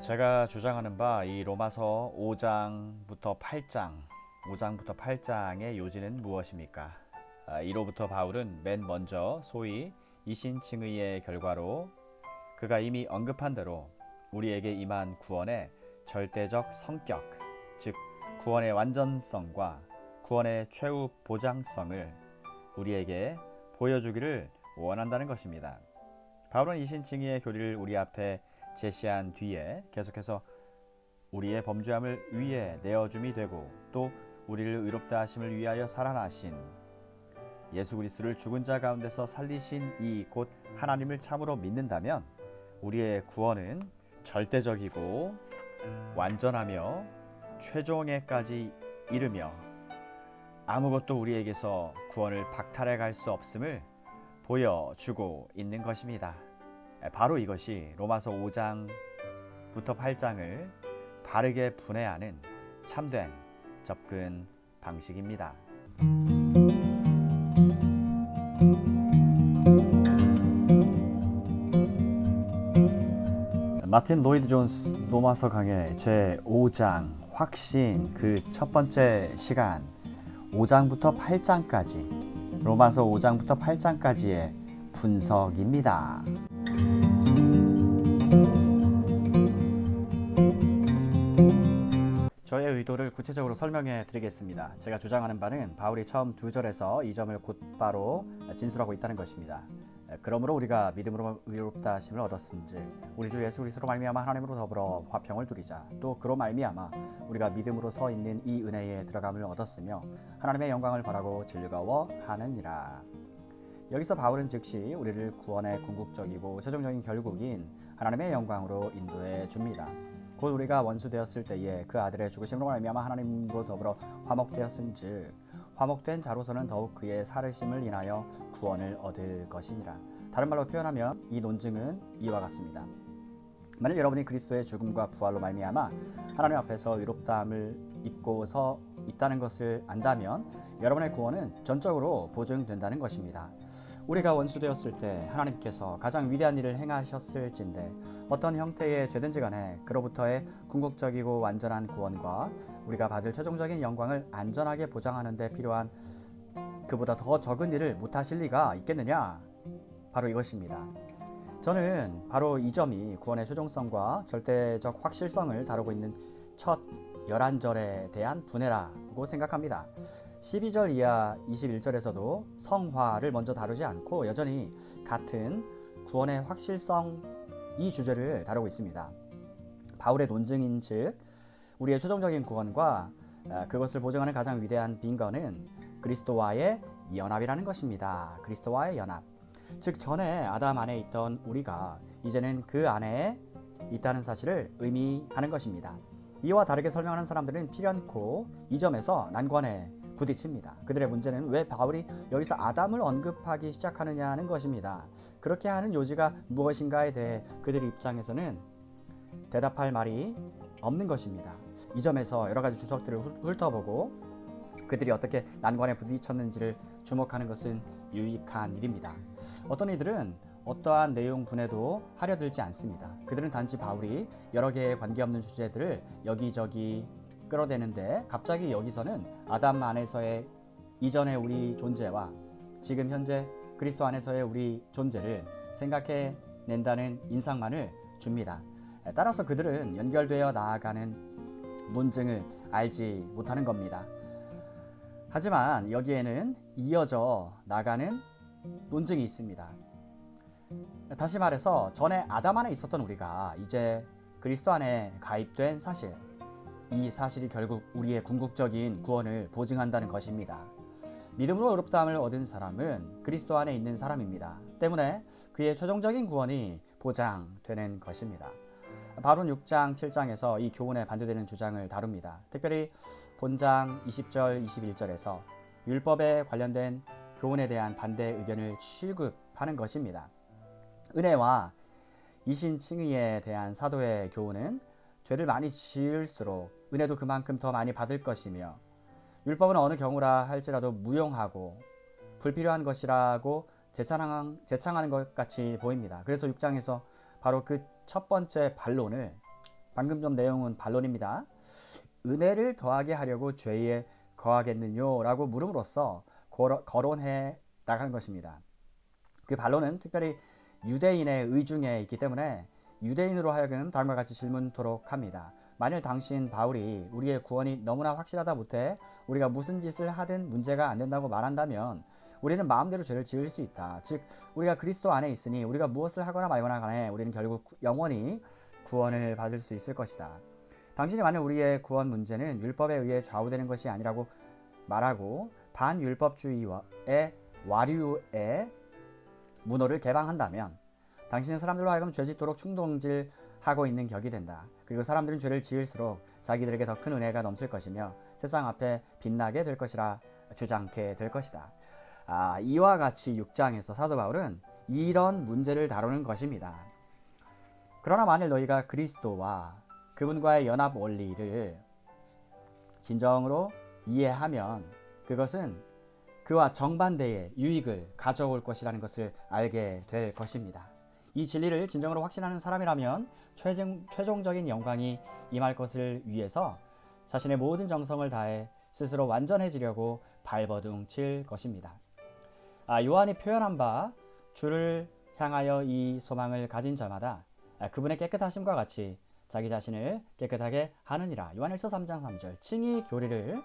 제가 주장하는 바 이 로마서 5장부터 8장의 요지는 무엇입니까? 이로부터 바울은 맨 먼저 소위 이신칭의의 결과로 그가 이미 언급한 대로 우리에게 임한 구원의 절대적 성격, 즉 구원의 완전성과 구원의 최후 보장성을 우리에게 보여주기를 원한다는 것입니다. 바울은 이신칭의의 교리를 우리 앞에 제시한 뒤에 계속해서 우리의 범죄함을 위에 내어줌이 되고 또 우리를 의롭다 하심을 위하여 살아나신 예수 그리스도를 죽은 자 가운데서 살리신 이 곧 하나님을 참으로 믿는다면 우리의 구원은 절대적이고 완전하며 최종에까지 이르며 아무것도 우리에게서 구원을 박탈해 갈 수 없음을 보여주고 있는 것입니다. 바로 이것이 로마서 5장부터 8장을 바르게 분해하는 참된 접근 방식입니다. 마틴 로이드 존스 로마서 강의 제5장 확신 그 첫 번째 시간 5장부터 8장까지 로마서 5장부터 8장까지의 분석입니다. 저의 의도를 구체적으로 설명해 드리겠습니다. 제가 주장하는 바는 바울이 처음 2절에서 이 점을 곧바로 진술하고 있다는 것입니다. 그러므로 우리가 믿음으로 의롭다 하심을 얻었은즉 우리 주 예수 그리스도로 말미암아 하나님으로 더불어 화평을 누리자. 또 그로 말미암아 우리가 믿음으로 서 있는 이 은혜에 들어감을 얻었으며 하나님의 영광을 바라고 즐거워하느니라. 여기서 바울은 즉시 우리를 구원의 궁극적이고 최종적인 결국인 하나님의 영광으로 인도해 줍니다. 곧 우리가 원수 되었을 때에 그 아들의 죽으심으로 말미암아 하나님으로 더불어 화목되었은즉 화목된 자로서는 더욱 그의 살으심을 인하여 구원을 얻을 것이니라. 다른 말로 표현하면 이 논증은 이와 같습니다. 만일 여러분이 그리스도의 죽음과 부활로 말미암아 하나님 앞에서 의롭다함을 입고서 있다는 것을 안다면 여러분의 구원은 전적으로 보증된다는 것입니다. 우리가 원수되었을 때 하나님께서 가장 위대한 일을 행하셨을진데 어떤 형태의 죄든지 간에 그로부터의 궁극적이고 완전한 구원과 우리가 받을 최종적인 영광을 안전하게 보장하는 데 필요한 그보다 더 적은 일을 못하실 리가 있겠느냐? 바로 이것입니다. 저는 바로 이 점이 구원의 최종성과 절대적 확실성을 다루고 있는 첫 11절에 대한 분해라고 생각합니다. 12절 이하 21절에서도 성화를 먼저 다루지 않고 여전히 같은 구원의 확실성 이 주제를 다루고 있습니다. 바울의 논증인 즉 우리의 최종적인 구원과 그것을 보증하는 가장 위대한 빈거는 그리스도와의 연합이라는 것입니다. 그리스도와의 연합. 즉 전에 아담 안에 있던 우리가 이제는 그 안에 있다는 사실을 의미하는 것입니다. 이와 다르게 설명하는 사람들은 필연코 이 점에서 난관에 부딪힙니다. 그들의 문제는 왜 바울이 여기서 아담을 언급하기 시작하느냐는 것입니다. 그렇게 하는 요지가 무엇인가에 대해 그들 입장에서는 대답할 말이 없는 것입니다. 이 점에서 여러 가지 주석들을 훑어보고 그들이 어떻게 난관에 부딪혔는지를 주목하는 것은 유익한 일입니다. 어떤 이들은 어떠한 내용 분해도 하려 들지 않습니다. 그들은 단지 바울이 여러 개의 관계없는 주제들을 여기저기 끌어대는데 갑자기 여기서는 아담 안에서의 이전의 우리 존재와 지금 현재 그리스도 안에서의 우리 존재를 생각해낸다는 인상만을 줍니다. 따라서 그들은 연결되어 나아가는 논증을 알지 못하는 겁니다. 하지만 여기에는 이어져 나가는 논증이 있습니다. 다시 말해서 전에 아담 안에 있었던 우리가 이제 그리스도 안에 가입된 사실, 이 사실이 결국 우리의 궁극적인 구원을 보증한다는 것입니다. 믿음으로 의롭다함을 얻은 사람은 그리스도 안에 있는 사람입니다. 때문에 그의 최종적인 구원이 보장되는 것입니다. 바울은 6장, 7장에서 이 교훈에 반대되는 주장을 다룹니다. 특별히 본장 20절, 21절에서 율법에 관련된 교훈에 대한 반대 의견을 취급하는 것입니다. 은혜와 이신칭의에 대한 사도의 교훈은 죄를 많이 지을수록 은혜도 그만큼 더 많이 받을 것이며 율법은 어느 경우라 할지라도 무용하고 불필요한 것이라고 제창하는 것 같이 보입니다. 그래서 6장에서 바로 그 첫 번째 반론을 방금 좀 내용은 반론입니다. 은혜를 더하게 하려고 죄에 거하겠느뇨? 라고 물음으로써 거론해 나가는 것입니다. 그 반론은 특별히 유대인의 의중에 있기 때문에 유대인으로 하여금 다음과 같이 질문토록 합니다. 만일 당신 바울이 우리의 구원이 너무나 확실하다 못해 우리가 무슨 짓을 하든 문제가 안 된다고 말한다면 우리는 마음대로 죄를 지을 수 있다. 즉 우리가 그리스도 안에 있으니 우리가 무엇을 하거나 말거나 간에 우리는 결국 영원히 구원을 받을 수 있을 것이다. 당신이 만일 우리의 구원 문제는 율법에 의해 좌우되는 것이 아니라고 말하고 반율법주의의 와류의 문호를 개방한다면 당신은 사람들로 하여금 죄짓도록 충동질하고 있는 격이 된다. 그리고 사람들은 죄를 지을수록 자기들에게 더 큰 은혜가 넘칠 것이며 세상 앞에 빛나게 될 것이라 주장케 될 것이다. 이와 같이 6장에서 사도 바울은 이런 문제를 다루는 것입니다. 그러나 만일 너희가 그리스도와 그분과의 연합 원리를 진정으로 이해하면 그것은 그와 정반대의 유익을 가져올 것이라는 것을 알게 될 것입니다. 이 진리를 진정으로 확신하는 사람이라면 최종적인 영광이 임할 것을 위해서 자신의 모든 정성을 다해 스스로 완전해지려고 발버둥 칠 것입니다. 요한이 표현한 바 주를 향하여 이 소망을 가진 자마다 그분의 깨끗하심과 같이 자기 자신을 깨끗하게 하느니라. 요한일서 3장 3절. 칭의 교리를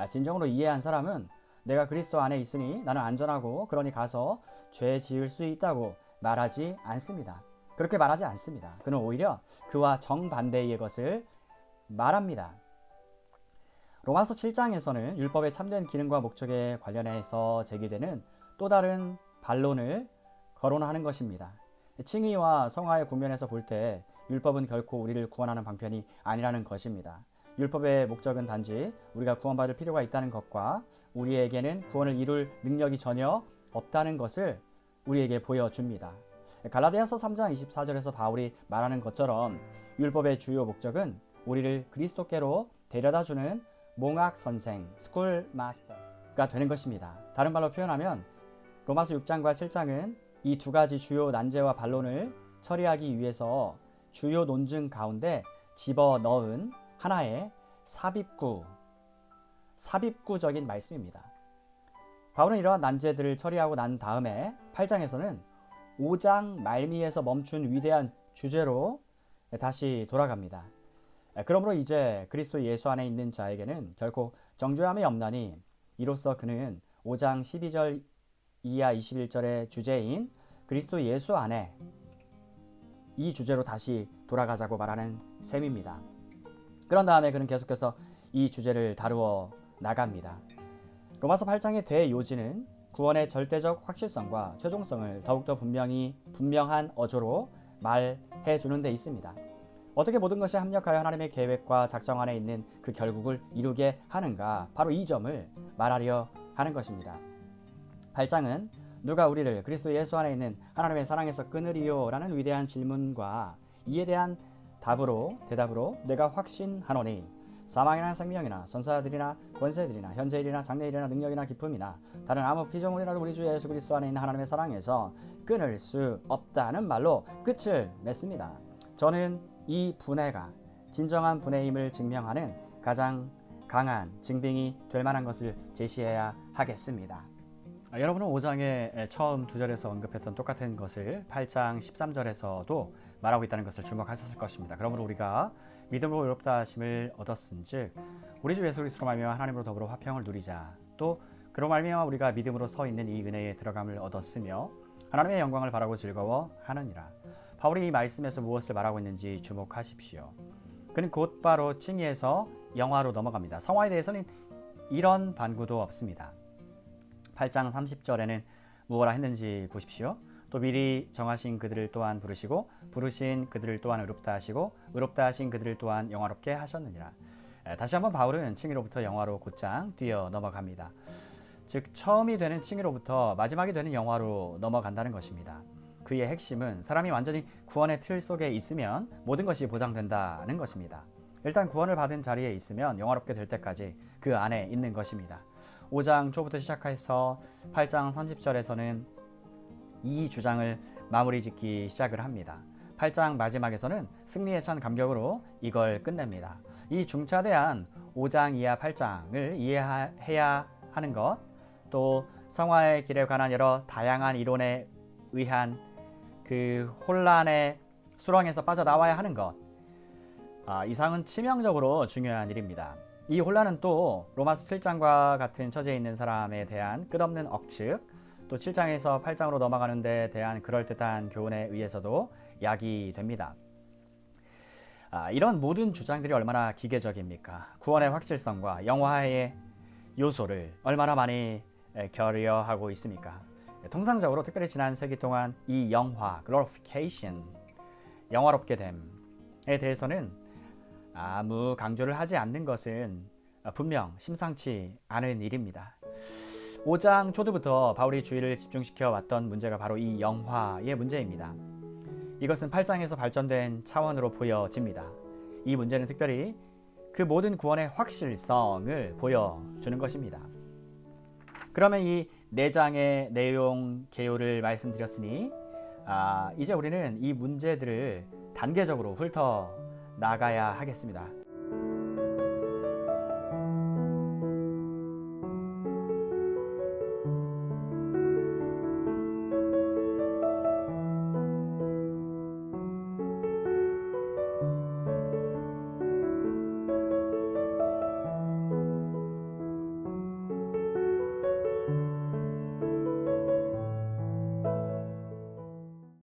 진정으로 이해한 사람은 내가 그리스도 안에 있으니 나는 안전하고 그러니 가서 죄 지을 수 있다고 말하지 않습니다. 그렇게 말하지 않습니다. 그는 오히려 그와 정반대의 것을 말합니다. 로마서 7장에서는 율법의 참된 기능과 목적에 관련해서 제기되는 또 다른 반론을 거론하는 것입니다. 칭의와 성화의 국면에서 볼 때 율법은 결코 우리를 구원하는 방편이 아니라는 것입니다. 율법의 목적은 단지 우리가 구원받을 필요가 있다는 것과 우리에게는 구원을 이룰 능력이 전혀 없다는 것을 우리에게 보여줍니다. 갈라디아서 3장 24절에서 바울이 말하는 것처럼 율법의 주요 목적은 우리를 그리스도께로 데려다주는 몽학 선생, 스쿨 마스터가 되는 것입니다. 다른 말로 표현하면 로마서 6장과 7장은 이 두 가지 주요 난제와 반론을 처리하기 위해서 주요 논증 가운데 집어넣은 하나의 삽입구적인 말씀입니다. 바울은 이러한 난제들을 처리하고 난 다음에 8장에서는 5장 말미에서 멈춘 위대한 주제로 다시 돌아갑니다. 그러므로 이제 그리스도 예수 안에 있는 자에게는 결코 정죄함이 없나니 이로써 그는 5장 12절 이하 21절의 주제인 그리스도 예수 안에 이 주제로 다시 돌아가자고 말하는 셈입니다. 그런 다음에 그는 계속해서 이 주제를 다루어 나갑니다. 로마서 8장의 대요지는 구원의 절대적 확실성과 최종성을 더욱더 분명한 어조로 말해 주는 데 있습니다. 어떻게 모든 것이 합력하여 하나님의 계획과 작정 안에 있는 그 결국을 이루게 하는가, 바로 이 점을 말하려 하는 것입니다. 8장은 누가 우리를 그리스도 예수 안에 있는 하나님의 사랑에서 끊으리요? 라는 위대한 질문과 이에 대한 대답으로 내가 확신하노니 사망이나 생명이나 선사들이나 권세들이나 현재일이나 장래일이나 능력이나 기품이나 다른 아무 피조물이라도 우리 주 예수 그리스도 안에 있는 하나님의 사랑에서 끊을 수 없다는 말로 끝을 맺습니다. 저는 이 분해가 진정한 분해임을 증명하는 가장 강한 증빙이 될 만한 것을 제시해야 하겠습니다. 여러분은 5장의 처음 2절에서 언급했던 똑같은 것을 8장 13절에서도 말하고 있다는 것을 주목하셨을 것입니다. 그러므로 우리가 믿음으로 의롭다 하심을 얻었은즉 우리 주 예수 그리스도로 말미암아 하나님으로 더불어 화평을 누리자. 또 그로 말미암아 우리가 믿음으로 서 있는 이 은혜에 들어감을 얻었으며 하나님의 영광을 바라고 즐거워하느니라. 바울이 이 말씀에서 무엇을 말하고 있는지 주목하십시오. 그는 곧바로 칭의에서 영화로 넘어갑니다. 성화에 대해서는 이런 반구도 없습니다. 8장 30절에는 무엇라 했는지 보십시오. 또 미리 정하신 그들을 또한 부르시고 부르신 그들을 또한 의롭다 하시고 의롭다 하신 그들을 또한 영화롭게 하셨느니라. 다시 한번 바울은 칭의로부터 영화로 곧장 뛰어 넘어갑니다. 즉 처음이 되는 칭의로부터 마지막이 되는 영화로 넘어간다는 것입니다. 그의 핵심은 사람이 완전히 구원의 틀 속에 있으면 모든 것이 보장된다는 것입니다. 일단 구원을 받은 자리에 있으면 영화롭게 될 때까지 그 안에 있는 것입니다. 5장 초부터 시작해서 8장 30절에서는 이 주장을 마무리 짓기 시작을 합니다. 8장 마지막에서는 승리에 찬 감격으로 이걸 끝냅니다. 이 중차대한 5장 이하 8장을 이해해야 하는 것, 또 성화의 길에 관한 여러 다양한 이론에 의한 그 혼란의 수렁에서 빠져나와야 하는 것, 이상은 치명적으로 중요한 일입니다. 이 혼란은 또 로마서 7장과 같은 처지에 있는 사람에 대한 끝없는 억측, 또 7장에서 8장으로 넘어가는 데 대한 그럴듯한 교훈에 의해서도 야기됩니다. 이런 모든 주장들이 얼마나 기계적입니까? 구원의 확실성과 영화의 요소를 얼마나 많이 결여하고 있습니까? 통상적으로 특별히 지난 세기 동안 이 영화, glorification, 영화롭게 됨에 대해서는 아무 강조를 하지 않는 것은 분명 심상치 않은 일입니다. 5장 초두부터 바울이 주의를 집중시켜 왔던 문제가 바로 이 영화의 문제입니다. 이것은 8장에서 발전된 차원으로 보여집니다. 이 문제는 특별히 그 모든 구원의 확실성을 보여주는 것입니다. 그러면 이 4장의 내용 개요를 말씀드렸으니 이제 우리는 이 문제들을 단계적으로 훑어 나가야 하겠습니다.